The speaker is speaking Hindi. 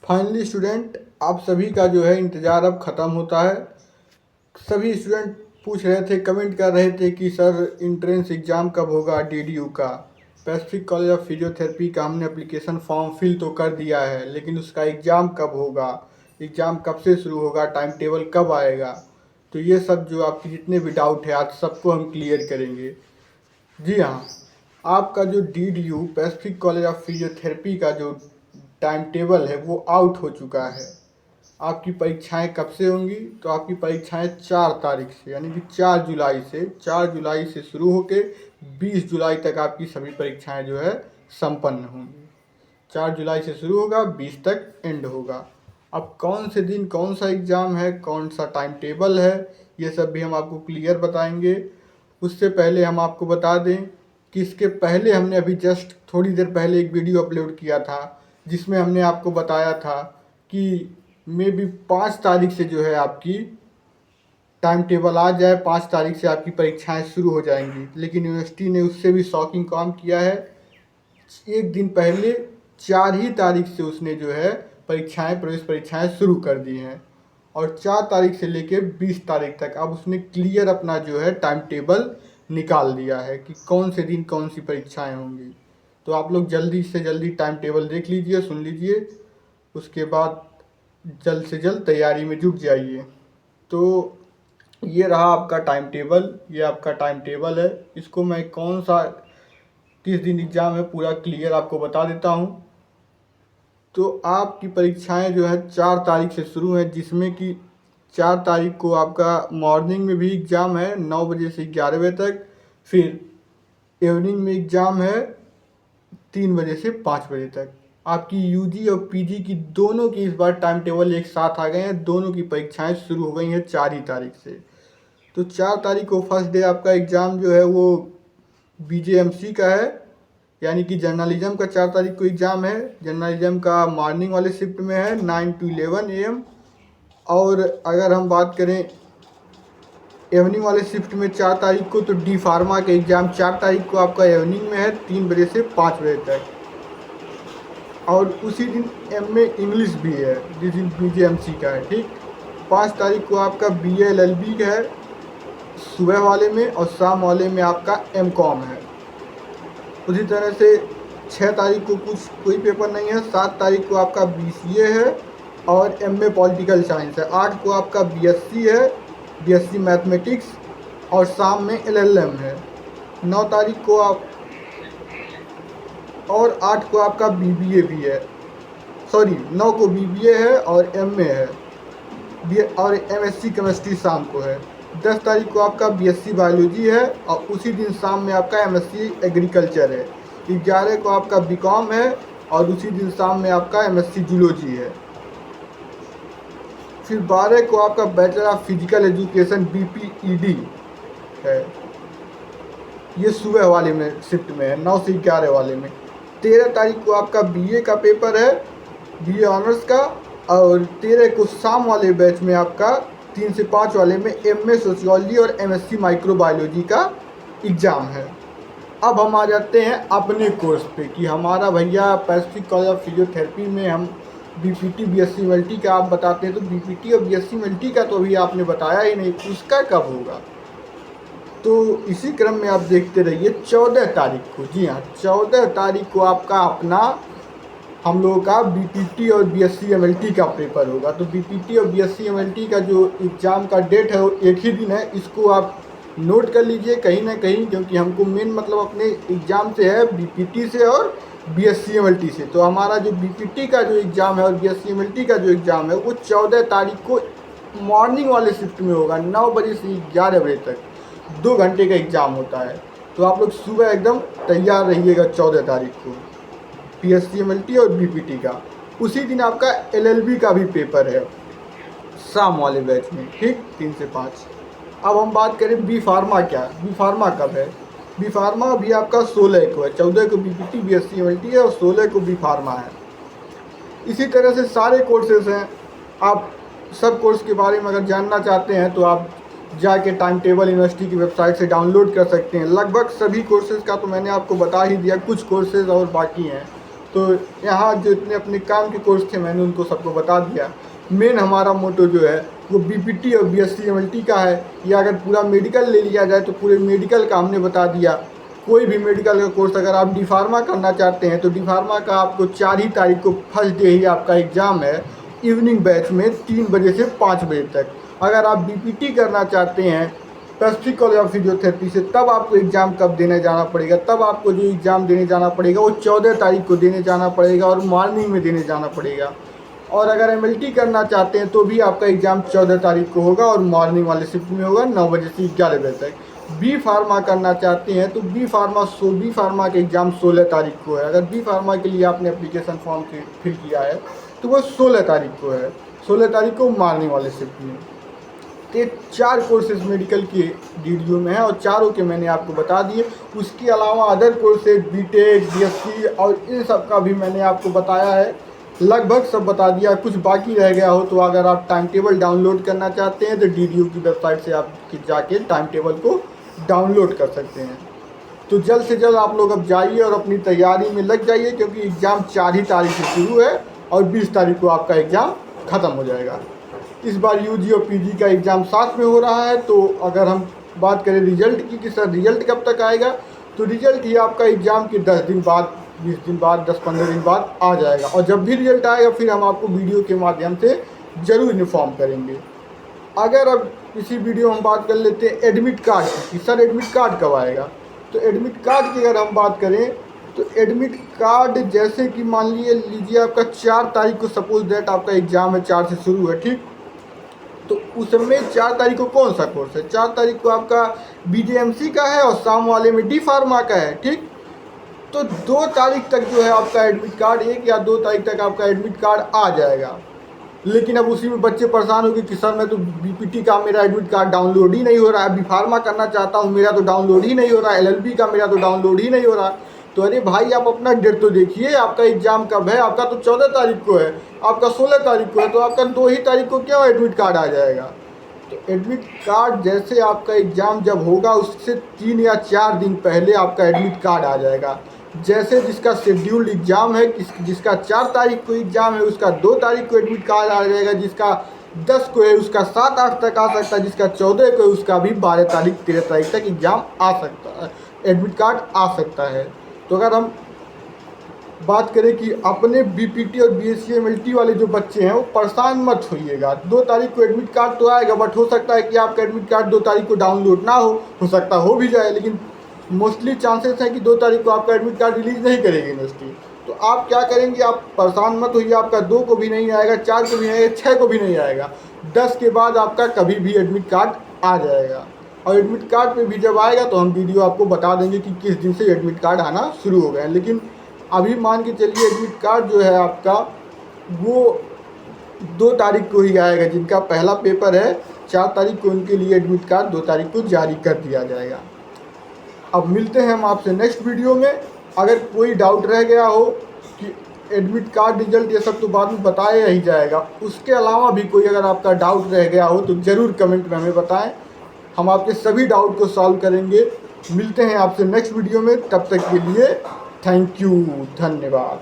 फाइनली स्टूडेंट, आप सभी का जो है इंतज़ार अब ख़त्म होता है। सभी स्टूडेंट पूछ रहे थे, कमेंट कर रहे थे कि सर इंट्रेंस एग्ज़ाम कब होगा डीडीयू का। पैसिफिक कॉलेज ऑफ फिजियोथेरेपी का हमने एप्लीकेशन फॉर्म फिल तो कर दिया है, लेकिन उसका एग्ज़ाम कब होगा, एग्ज़ाम कब से शुरू होगा, टाइम टेबल कब आएगा। तो ये सब जो आपके जितने भी डाउट है आज सबको हम क्लियर करेंगे। जी हाँ, आपका जो DDU Pacific college of physiotherapy का जो टाइम टेबल है वो आउट हो चुका है। आपकी परीक्षाएं कब से होंगी? तो आपकी परीक्षाएं 4 तारीख से, यानी कि 4 जुलाई से शुरू होकर 20 जुलाई तक आपकी सभी परीक्षाएं जो है संपन्न होंगी। 4 जुलाई से शुरू होगा, 20 तक एंड होगा। अब कौन से दिन कौन सा एग्ज़ाम है, कौन सा टाइम टेबल है, ये सब भी हम आपको क्लियर बताएंगे। उससे पहले हम आपको बता दें कि इसके पहले हमने अभी जस्ट थोड़ी देर पहले एक वीडियो अपलोड किया था, जिसमें हमने आपको बताया था कि मे बी 5 तारीख से जो है आपकी टाइम टेबल आ जाए, 5 तारीख से आपकी परीक्षाएं शुरू हो जाएंगी। लेकिन यूनिवर्सिटी ने उससे भी शॉकिंग काम किया है। एक दिन पहले 4 ही तारीख से उसने जो है प्रवेश परीक्षाएं शुरू कर दी हैं, और 4 तारीख से लेकर 20 तारीख तक अब उसने क्लियर अपना जो है टाइम टेबल निकाल दिया है कि कौन से दिन कौन सी परीक्षाएं होंगी। तो आप लोग जल्दी से जल्दी टाइम टेबल देख लीजिए, सुन लीजिए, उसके बाद जल्द से जल्द तैयारी में जुट जाइए। तो ये रहा आपका टाइम टेबल, ये आपका टाइम टेबल है। इसको मैं कौन सा किस दिन एग्ज़ाम है पूरा क्लियर आपको बता देता हूँ। तो आपकी परीक्षाएं जो है 4 तारीख से शुरू हैं, जिसमें कि 4 तारीख को आपका मॉर्निंग में भी एग्ज़ाम है 9 बजे से 11 बजे तक। फिर इवनिंग में एग्ज़ाम है 3 बजे से 5 बजे तक। आपकी यूजी और पीजी की दोनों की इस बार टाइम टेबल एक साथ आ गए हैं, दोनों की परीक्षाएं शुरू हो गई हैं 4 ही तारीख से। तो 4 तारीख को फर्स्ट डे आपका एग्ज़ाम जो है वो बीजेएमसी का है, यानी कि जर्नलिज्म का 4 तारीख को एग्ज़ाम है। जर्नलिज्म का मॉर्निंग वाले शिफ्ट में है 9 to 11 AM। और अगर हम बात करें इवनिंग वाले शिफ्ट में 4 तारीख को, तो डी फार्मा का एग्ज़ाम 4 तारीख को आपका इवनिंग में है 3 बजे से 5 बजे तक। और उसी दिन एमए इंग्लिश भी है, जिस दिन बीजेएमसी का है। ठीक, 5 तारीख को आपका बीए एलएलबी का है सुबह वाले में, और शाम वाले में आपका एमकॉम है। उसी तरह से 6 तारीख को कोई पेपर नहीं है। 7 तारीख को आपका बीसीए है और एमए पॉलिटिकल साइंस है। 8 को आपका बीएससी है, बीएससी मैथमेटिक्स, और शाम में एलएलएम है। 9 तारीख को आप और 8 को आपका बीबीए भी है, सॉरी 9 को बीबीए है और एमए है, और एमएससी केमिस्ट्री शाम को है। 10 तारीख को आपका बीएससी बायोलॉजी है, और उसी दिन शाम में आपका एमएससी एग्रीकल्चर है। 11 को आपका बीकॉम है, और उसी दिन शाम में आपका एमएससी जूलॉजी है। फिर 12 को आपका बैचलर ऑफ फिजिकल एजुकेशन बीपीईडी है, ये सुबह वाले में शिफ्ट में है 9 से 11 वाले में। 13 तारीख को आपका बीए का पेपर है, बीए ऑनर्स का, और 13 को शाम वाले बैच में आपका 3 से 5 वाले में एमए सोशियोलॉजी और एमएससी माइक्रोबायोलॉजी का एग्ज़ाम है। अब हम आ जाते हैं अपने कोर्स पे कि हमारा भैया पैसिफिक कॉलेज ऑफ फिजियोथेरेपी में हम बीपीटी बीएससी मल्टी का आप बताते हैं, तो बीपीटी और बीएससी मल्टी का तो अभी आपने बताया ही नहीं, उसका कब होगा। तो इसी क्रम में आप देखते रहिए 14 तारीख को, जी हाँ 14 तारीख को आपका अपना हम लोगों का बीपीटी और बीएससी एमएलटी का पेपर होगा। तो बीपीटी और बीएससी एमएलटी का जो एग्ज़ाम का डेट है वो एक ही दिन है, इसको आप नोट कर लीजिए कहीं ना कहीं, क्योंकि हमको मेन मतलब अपने एग्ज़ाम से है बीपीटी से और बीएससी एमएलटी से। तो हमारा जो बीपीटी का जो एग्ज़ाम है और बीएससी एमएलटी का जो एग्ज़ाम है वो 14 तारीख को मॉर्निंग वाले शिफ्ट में होगा 9 बजे से 11 बजे तक, 2 घंटे का एग्ज़ाम होता है। तो आप लोग सुबह एकदम तैयार रहिएगा 14 तारीख को बीएससी एमएलटी और बीपीटी का। उसी दिन आपका एलएलबी का भी पेपर है शाम वाले बैच में, ठीक 3 से 5। अब हम बात करें बी फार्मा, क्या बी फार्मा कब है? बी फार्मा भी आपका 16 को है, 14 को बीपीटी बीएससी एमएलटी है और 16 को बी फार्मा है। इसी तरह से सारे कोर्सेज हैं। आप सब कोर्स के बारे में अगर जानना चाहते हैं तो आप जाके टाइम टेबल यूनिवर्सिटी की वेबसाइट से डाउनलोड कर सकते हैं। लगभग सभी कोर्सेज़ का तो मैंने आपको बता ही दिया, कुछ कोर्सेज़ और बाकी हैं। तो यहाँ जितने अपने काम के कोर्स थे मैंने उनको सबको बता दिया। मेन हमारा मोटो जो है वो बीपीटी और बीएससी एमएलटी का है, या अगर पूरा मेडिकल ले लिया जाए तो पूरे मेडिकल का हमने बता दिया। कोई भी मेडिकल का कोर्स अगर आप डी फार्मा करना चाहते हैं तो डी फार्मा का आपको 4 ही तारीख को फर्स्ट डे ही आपका एग्ज़ाम है, इवनिंग बैच में 3 बजे से 5 बजे तक। अगर आप बीपीटी करना चाहते हैं पैसिफिक कॉलेज ऑफ फिजियोथेरेपी से, तब आपको एग्ज़ाम कब देने जाना पड़ेगा, तब आपको जो एग्ज़ाम देने जाना पड़ेगा वो 14 तारीख को देने जाना पड़ेगा और मॉर्निंग में देने जाना पड़ेगा। और अगर एमएलटी करना चाहते हैं तो भी आपका एग्ज़ाम 14 तारीख को होगा और मॉर्निंग वाले शिफ्ट में होगा 9 बजे से 11 बजे तक। बी फार्मा करना चाहते हैं तो बी फार्मा का एग्ज़ाम 16 तारीख को है। अगर बी फार्मा के लिए आपने एप्लीकेशन फॉर्म फिल किया है तो वो 16 तारीख को है, 16 तारीख को मॉर्निंग वाले शिफ्ट में। तो 4 कोर्सेज मेडिकल के डीडीयू में है और चारों के मैंने आपको बता दिए। उसके अलावा अदर कोर्सेज बीटेक बीएससी और इन सब का भी मैंने आपको बताया है, लगभग सब बता दिया। कुछ बाकी रह गया हो तो अगर आप टाइम टेबल डाउनलोड करना चाहते हैं तो डीडीयू की वेबसाइट से आप जाके टाइम टेबल को डाउनलोड कर सकते हैं। तो जल्द से जल्द आप लोग अब जाइए और अपनी तैयारी में लग जाइए, क्योंकि एग्ज़ाम 4 ही तारीख से शुरू है और 20 तारीख को आपका एग्ज़ाम ख़त्म हो जाएगा। इस बार यूजी और पीजी का एग्ज़ाम साथ में हो रहा है। तो अगर हम बात करें रिजल्ट की कि सर रिजल्ट कब तक आएगा, तो रिजल्ट ही आपका एग्ज़ाम के 10 दिन बाद, 20 दिन बाद, 10-15 दिन बाद आ जाएगा। और जब भी रिजल्ट आएगा फिर हम आपको वीडियो के माध्यम से ज़रूर इन्फॉर्म करेंगे। अगर अब इसी वीडियो में हम बात कर लेते हैं एडमिट कार्ड की, सर एडमिट कार्ड कब आएगा। तो एडमिट कार्ड की अगर हम बात करें तो एडमिट कार्ड जैसे कि मान लीजिए आपका 4 तारीख को सपोज दैट आपका एग्ज़ाम है, 4 से शुरू है, ठीक। तो उसमें 4 तारीख को कौन सा कोर्स है, 4 तारीख को आपका बीजेएमसी का है और शाम वाले में डी फार्मा का है, ठीक। तो 2 तारीख तक जो है आपका एडमिट कार्ड, 1 या 2 तारीख तक आपका एडमिट कार्ड आ जाएगा। लेकिन अब उसी में बच्चे परेशान हो गए कि सर मैं तो बीपीटी का मेरा एडमिट कार्ड डाउनलोड ही नहीं हो रहा है, बी फार्मा करना चाहता हूँ मेरा तो डाउनलोड ही नहीं हो रहा है, एलएलबी का मेरा तो डाउनलोड ही नहीं हो रहा है। तो अरे भाई आप अपना डेट तो देखिए, आपका एग्ज़ाम कब है, आपका तो 14 तारीख को है, आपका 16 तारीख को है, तो आपका 2 ही तारीख को क्या एडमिट कार्ड आ जाएगा। तो एडमिट कार्ड जैसे आपका एग्ज़ाम जब होगा उससे 3 या 4 दिन पहले आपका एडमिट कार्ड आ जाएगा। जैसे जिसका शेड्यूल्ड एग्ज़ाम है, जिसका 4 तारीख को एग्ज़ाम है उसका 2 तारीख को एडमिट कार्ड आ जाएगा, जिसका 10 को है उसका 7-8 तक आ सकता है, जिसका 14 को है उसका भी 12 तारीख 13 तारीख तक एग्ज़ाम आ सकता है, एडमिट कार्ड आ सकता है। तो अगर हम बात करें कि अपने बीपीटी और बीएससी एमएलटी वाले जो बच्चे हैं वो परेशान मत होइएगा। 2 तारीख को एडमिट कार्ड तो आएगा, बट हो सकता है कि आपका एडमिट कार्ड 2 तारीख को डाउनलोड ना हो सकता हो भी जाए, लेकिन मोस्टली चांसेस है कि 2 तारीख को आपका एडमिट कार्ड रिलीज़ नहीं करेगी यूनिवर्सिटी। तो आप क्या करेंगे, आप परेशान मत होइए, आपका 2 को भी नहीं आएगा, 4 को भी नहीं आएगा, 6 को भी नहीं आएगा, 10 के बाद आपका कभी भी एडमिट कार्ड आ जाएगा। और एडमिट कार्ड पे भी जब आएगा तो हम वीडियो आपको बता देंगे कि किस दिन से एडमिट कार्ड आना शुरू हो गया है। लेकिन अभी मान के चलिए एडमिट कार्ड जो है आपका वो 2 तारीख को ही आएगा। जिनका पहला पेपर है 4 तारीख को, उनके लिए एडमिट कार्ड 2 तारीख को जारी कर दिया जाएगा। अब मिलते हैं हम आपसे नेक्स्ट वीडियो में। अगर कोई डाउट रह गया हो कि एडमिट कार्ड रिजल्ट ये सब तो बाद में बताया ही जाएगा, उसके अलावा भी कोई अगर आपका डाउट रह गया हो तो ज़रूर कमेंट में हमें बताएं, हम आपके सभी डाउट को सॉल्व करेंगे। मिलते हैं आपसे नेक्स्ट वीडियो में, तब तक के लिए थैंक यू, धन्यवाद।